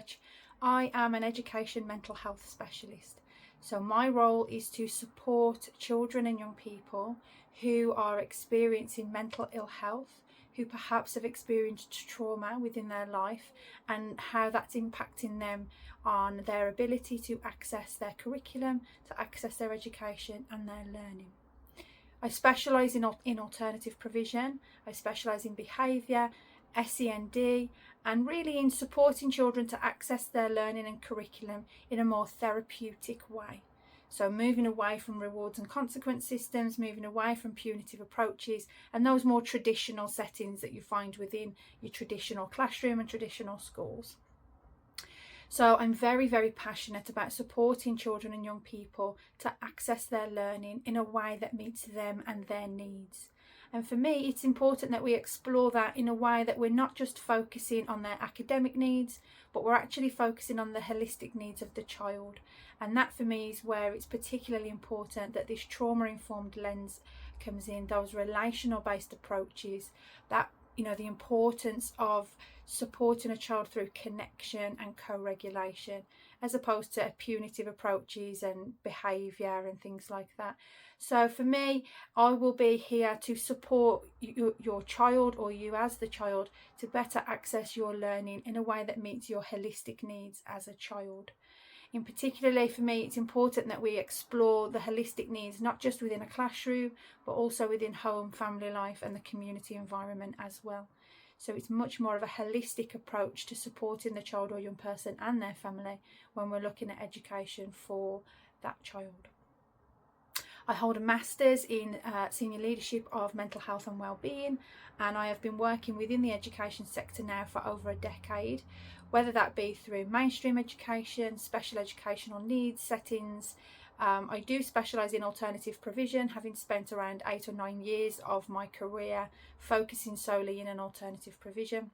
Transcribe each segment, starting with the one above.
research, I am an education mental health specialist. So my role is to support children and young people who are experiencing mental ill health, who perhaps have experienced trauma within their life, and how that's impacting them on their ability to access their curriculum, to access their education and their learning. I specialise in alternative provision, I specialise in behaviour, SEND, and really in supporting children to access their learning and curriculum in a more therapeutic way. So moving away from rewards and consequence systems, moving away from punitive approaches and those more traditional settings that you find within your traditional classroom and traditional schools. So I'm very, very passionate about supporting children and young people to access their learning in a way that meets them and their needs. And for me, it's important that we explore that in a way that we're not just focusing on their academic needs, but we're actually focusing on the holistic needs of the child. And that for me is where it's particularly important that this trauma-informed lens comes in, those relational based approaches, that the importance of supporting a child through connection and co-regulation, as opposed to punitive approaches and behaviour and things like that. So for me, I will be here to support your child, or you as the child, to better access your learning in a way that meets your holistic needs as a child. In particularly for me, it's important that we explore the holistic needs, not just within a classroom, but also within home, family life and the community environment as well. So it's much more of a holistic approach to supporting the child or young person and their family when we're looking at education for that child. I hold a master's in senior leadership of mental health and wellbeing, and I have been working within the education sector now for over a decade, whether that be through mainstream education, special educational needs settings. I do specialise in alternative provision, having spent around 8 or 9 years of my career focusing solely in an alternative provision.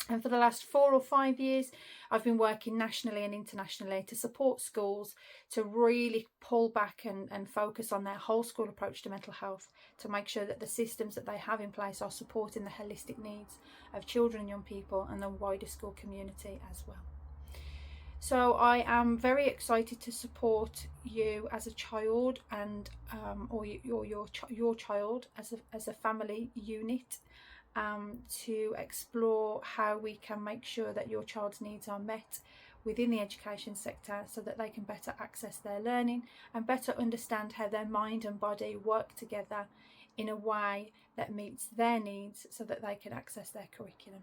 And for the last 4 or 5 years, I've been working nationally and internationally to support schools to really pull back and focus on their whole school approach to mental health, to make sure that the systems that they have in place are supporting the holistic needs of children and young people and the wider school community as well. So I am very excited to support you as a child and or your child as a family unit, to explore how we can make sure that your child's needs are met within the education sector, so that they can better access their learning and better understand how their mind and body work together in a way that meets their needs, so that they can access their curriculum.